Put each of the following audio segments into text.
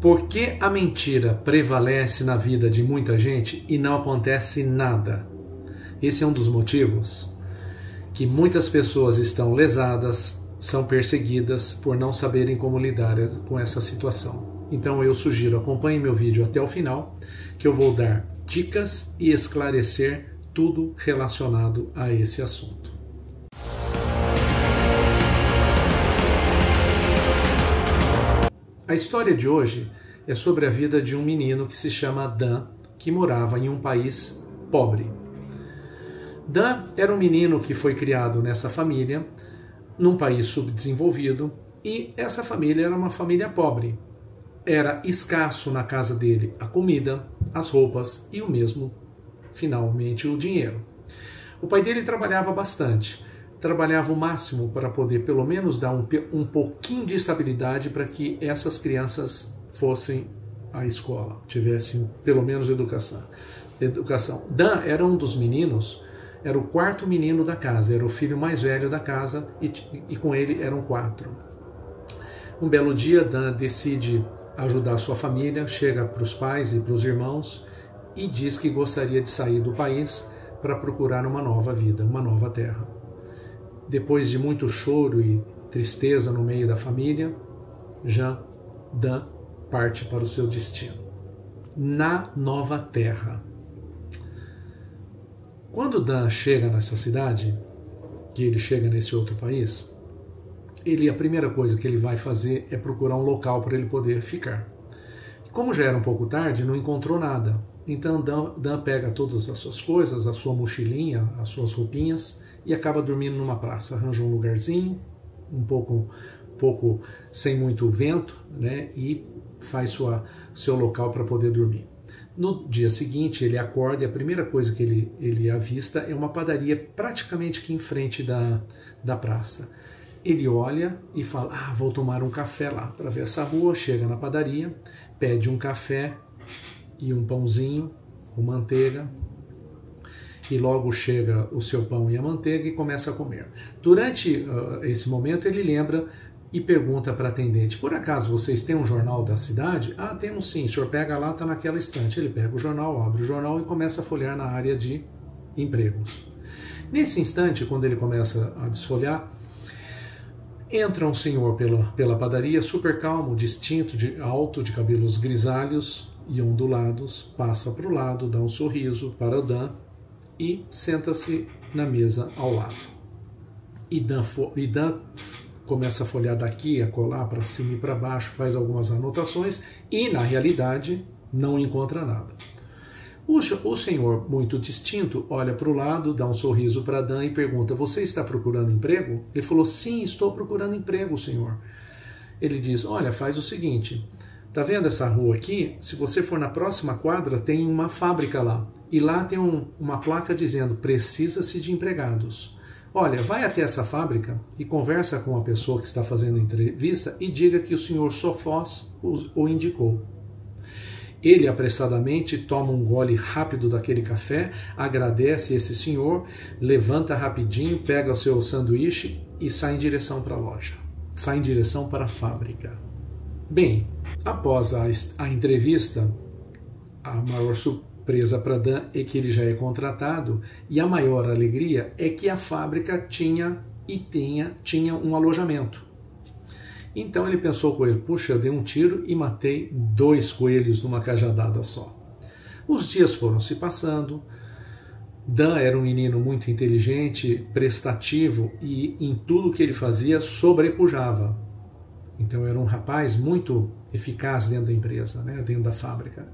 Por que a mentira prevalece na vida de muita gente e não acontece nada? Esse é um dos motivos que muitas pessoas estão lesadas, são perseguidas por não saberem como lidar com essa situação. Então eu sugiro, acompanhe meu vídeo até o final, que eu vou dar dicas e esclarecer tudo relacionado a esse assunto. A história de hoje é sobre a vida de um menino que se chama Dan, que morava em um país pobre. Dan era um menino que foi criado nessa família, num país subdesenvolvido, e essa família era uma família pobre. Era escasso na casa dele a comida, as roupas e o mesmo, finalmente, o dinheiro. O pai dele trabalhava bastante, trabalhava o máximo para poder pelo menos dar um pouquinho de estabilidade para que essas crianças fossem à escola, tivessem pelo menos educação. Dan era um dos meninos, era o quarto menino da casa, era o filho mais velho da casa e com ele eram 4. Um belo dia, Dan decide ajudar a sua família, chega para os pais e para os irmãos e diz que gostaria de sair do país para procurar uma nova vida, uma nova terra. Depois de muito choro e tristeza no meio da família, Dan parte para o seu destino, na nova terra. Quando Dan chega nessa cidade, que ele chega nesse outro país, a primeira coisa que ele vai fazer é procurar um local para ele poder ficar. Como já era um pouco tarde, não encontrou nada. Então Dan pega todas as suas coisas, a sua mochilinha, as suas roupinhas, e acaba dormindo numa praça. Arranja um lugarzinho, um pouco sem muito vento, né, e faz seu local para poder dormir. No dia seguinte, ele acorda e a primeira coisa que ele avista é uma padaria praticamente aqui em frente da praça. Ele olha e fala, vou tomar um café lá para ver essa rua. Chega na padaria, pede um café e um pãozinho com manteiga, e logo chega o seu pão e a manteiga e começa a comer. Durante esse momento ele lembra e pergunta para a atendente, por acaso vocês têm um jornal da cidade? Temos sim, o senhor pega lá, está naquela estante. Ele pega o jornal, abre o jornal e começa a folhear na área de empregos. Nesse instante, quando ele começa a desfolhar, entra um senhor pela padaria, super calmo, distinto, alto, de cabelos grisalhos e ondulados, passa para o lado, dá um sorriso para Dan e senta-se na mesa ao lado. E Dan começa a folhear daqui, a colar para cima e para baixo, faz algumas anotações e, na realidade, não encontra nada. O senhor, muito distinto, olha para o lado, dá um sorriso para Dan e pergunta, você está procurando emprego? Ele falou, sim, estou procurando emprego, senhor. Ele diz, olha, faz o seguinte, tá vendo essa rua aqui? Se você for na próxima quadra, tem uma fábrica lá. E lá tem uma placa dizendo, precisa-se de empregados. Olha, vai até essa fábrica e conversa com a pessoa que está fazendo a entrevista e diga que o senhor Sofós o indicou. Ele apressadamente toma um gole rápido daquele café, agradece esse senhor, levanta rapidinho, pega o seu sanduíche e sai em direção para a loja. Sai em direção para a fábrica. Bem, após a entrevista, a maior surpresa para Dan é que ele já é contratado e a maior alegria é que a fábrica tinha um alojamento. Então ele pensou com ele, puxa, eu dei um tiro e matei 2 coelhos numa cajadada só. Os dias foram se passando, Dan era um menino muito inteligente, prestativo e em tudo que ele fazia sobrepujava. Então era um rapaz muito eficaz dentro da empresa, né, dentro da fábrica.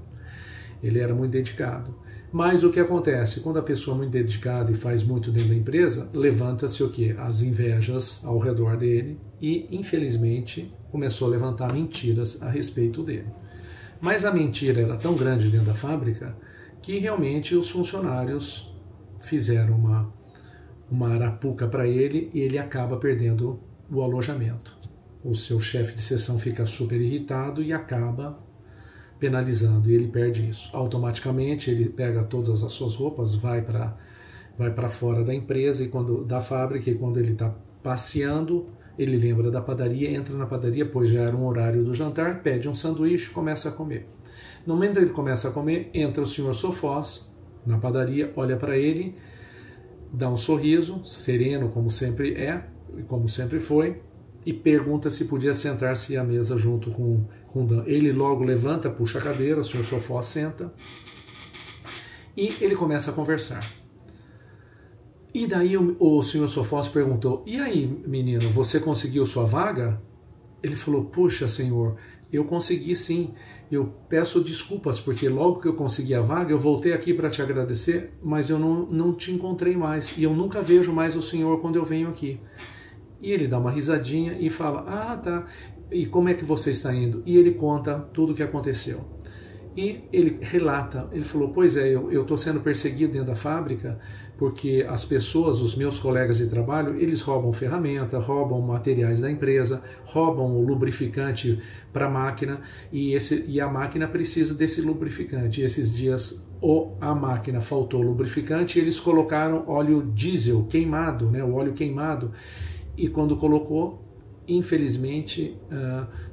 Ele era muito dedicado. Mas o que acontece? Quando a pessoa é muito dedicada e faz muito dentro da empresa, levanta-se o quê? As invejas ao redor dele e, infelizmente, começou a levantar mentiras a respeito dele. Mas a mentira era tão grande dentro da fábrica que realmente os funcionários fizeram uma arapuca para ele e ele acaba perdendo o alojamento. O seu chefe de seção fica super irritado e acaba penalizando, e ele perde isso. Automaticamente ele pega todas as suas roupas, vai para fora da empresa da fábrica, e quando ele está passeando, Ele lembra da padaria, entra na padaria, pois já era um horário do jantar, pede um sanduíche, começa a comer. No momento que ele começa a comer, entra o Sr. Sofós na padaria, olha para ele, dá um sorriso, sereno como sempre é, como sempre foi, e pergunta se podia sentar-se à mesa junto com Dan. Ele logo levanta, puxa a cadeira, o Sr. Sofós senta, e ele começa a conversar. E daí o Sr. Sofós perguntou, e aí, menino, você conseguiu sua vaga? Ele falou, puxa, senhor, eu consegui sim. Eu peço desculpas, porque logo que eu consegui a vaga, eu voltei aqui para te agradecer, mas eu não te encontrei mais, e eu nunca vejo mais o senhor quando eu venho aqui. E ele dá uma risadinha e fala, ah, tá, e como é que você está indo? E ele conta tudo o que aconteceu. E ele relata, ele falou, pois é, eu estou sendo perseguido dentro da fábrica porque as pessoas, os meus colegas de trabalho, eles roubam ferramenta, roubam materiais da empresa, roubam o lubrificante para a máquina e a máquina precisa desse lubrificante. E esses dias a máquina faltou lubrificante e eles colocaram óleo diesel queimado, né, o óleo queimado, e quando colocou, infelizmente,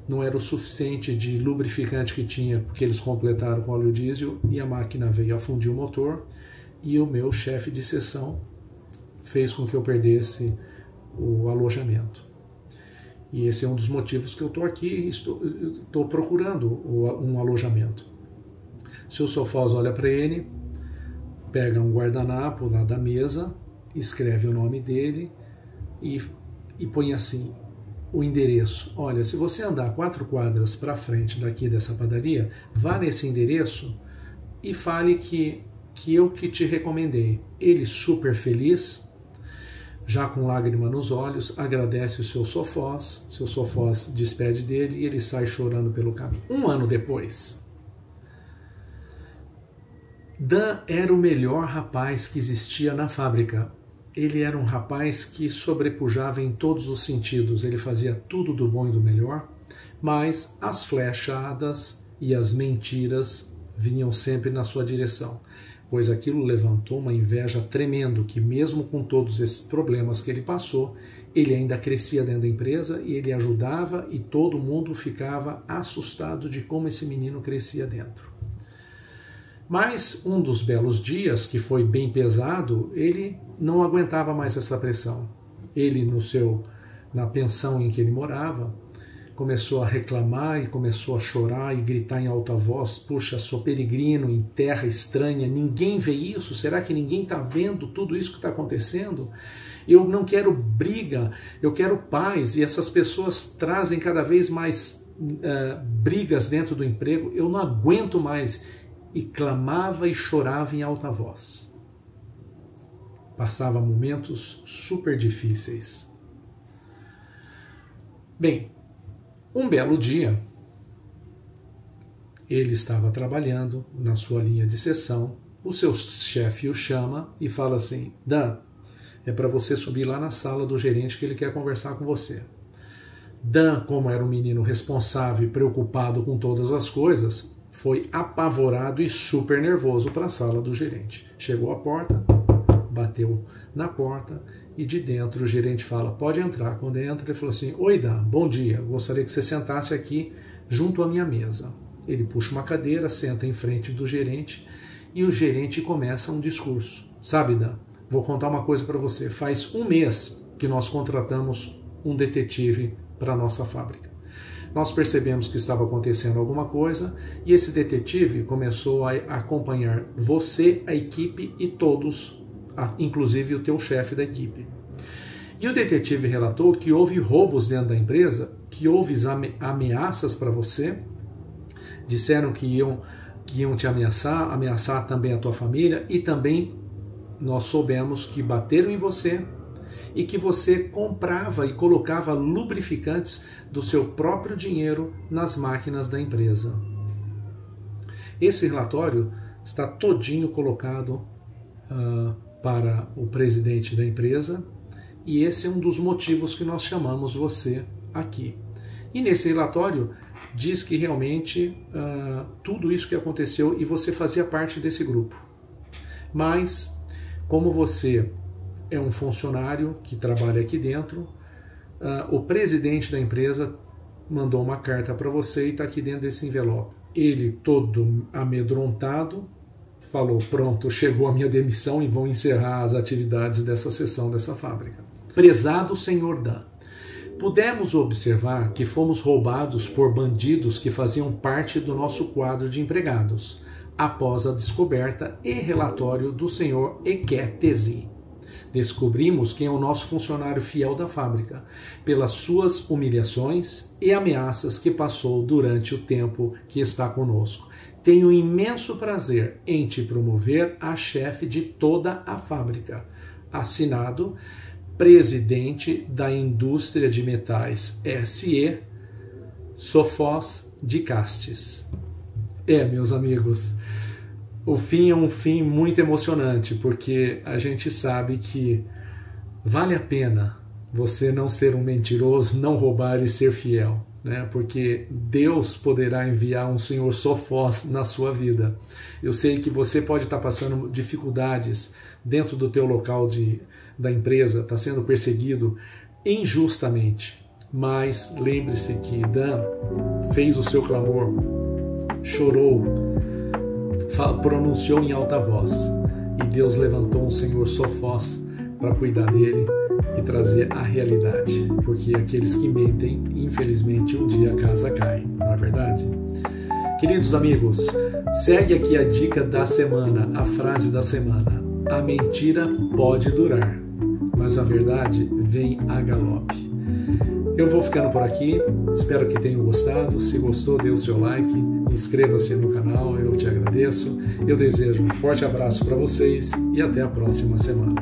não era o suficiente de lubrificante que tinha, porque eles completaram com óleo diesel e a máquina veio a fundir o motor e o meu chefe de seção fez com que eu perdesse o alojamento. E esse é um dos motivos que eu estou aqui, estou procurando um alojamento. O Sr. Sofós olha para ele, pega um guardanapo lá da mesa, escreve o nome dele e põe assim, o endereço. Olha, se você andar 4 quadras para frente daqui dessa padaria, vá nesse endereço e fale que eu que te recomendei. Ele super feliz, já com lágrima nos olhos, agradece o seu Sofós despede dele e ele sai chorando pelo caminho. 1 ano depois, Dan era o melhor rapaz que existia na fábrica. Ele era um rapaz que sobrepujava em todos os sentidos, ele fazia tudo do bom e do melhor, mas as flechadas e as mentiras vinham sempre na sua direção, pois aquilo levantou uma inveja tremenda, que mesmo com todos esses problemas que ele passou, ele ainda crescia dentro da empresa e ele ajudava e todo mundo ficava assustado de como esse menino crescia dentro. Mas um dos belos dias, que foi bem pesado, ele não aguentava mais essa pressão. Ele, na pensão em que ele morava, começou a reclamar e começou a chorar e gritar em alta voz, puxa, sou peregrino em terra estranha, ninguém vê isso? Será que ninguém está vendo tudo isso que está acontecendo? Eu não quero briga, eu quero paz, e essas pessoas trazem cada vez mais brigas dentro do emprego, eu não aguento mais. E clamava e chorava em alta voz. Passava momentos super difíceis. Bem, um belo dia, ele estava trabalhando na sua linha de seção, o seu chefe o chama e fala assim, Dan, é para você subir lá na sala do gerente que ele quer conversar com você. Dan, como era um menino responsável e preocupado com todas as coisas, foi apavorado e super nervoso para a sala do gerente. Chegou à porta, bateu na porta e de dentro o gerente fala, pode entrar. Quando entra, ele falou assim, oi Dan, bom dia, gostaria que você sentasse aqui junto à minha mesa. Ele puxa uma cadeira, senta em frente do gerente e o gerente começa um discurso. Sabe, Dan, vou contar uma coisa para você. Faz 1 mês que nós contratamos um detetive para a nossa fábrica. Nós percebemos que estava acontecendo alguma coisa e esse detetive começou a acompanhar você, a equipe e todos, inclusive o teu chefe da equipe. E o detetive relatou que houve roubos dentro da empresa, que houve ameaças para você, disseram que iam te ameaçar também a tua família e também nós soubemos que bateram em você e que você comprava e colocava lubrificantes do seu próprio dinheiro nas máquinas da empresa. Esse relatório está todinho colocado para o presidente da empresa e esse é um dos motivos que nós chamamos você aqui. E nesse relatório diz que realmente tudo isso que aconteceu e você fazia parte desse grupo. Mas, como você é um funcionário que trabalha aqui dentro, o presidente da empresa mandou uma carta para você e está aqui dentro desse envelope. Ele, todo amedrontado, falou, pronto, chegou a minha demissão e vão encerrar as atividades dessa seção dessa fábrica. Prezado senhor Dan, pudemos observar que fomos roubados por bandidos que faziam parte do nosso quadro de empregados, após a descoberta e relatório do senhor Eketesi. Descobrimos quem é o nosso funcionário fiel da fábrica, pelas suas humilhações e ameaças que passou durante o tempo que está conosco. Tenho imenso prazer em te promover a chefe de toda a fábrica. Assinado, presidente da indústria de metais SE, Sofós de Castes. Meus amigos, o fim é um fim muito emocionante, porque a gente sabe que vale a pena você não ser um mentiroso, não roubar e ser fiel, né? Porque Deus poderá enviar um senhor Sofós na sua vida. Eu sei que você pode estar passando dificuldades dentro do teu local da empresa, está sendo perseguido injustamente, mas lembre-se que Dan fez o seu clamor, chorou, pronunciou em alta voz, e Deus levantou um senhor Sofós para cuidar dele e trazer a realidade, porque aqueles que mentem, infelizmente, um dia a casa cai, não é verdade? Queridos amigos, segue aqui a dica da semana, a frase da semana: a mentira pode durar, mas a verdade vem a galope. Eu vou ficando por aqui, espero que tenham gostado. Se gostou, dê o seu like, inscreva-se no canal, eu te agradeço. Eu desejo um forte abraço para vocês e até a próxima semana.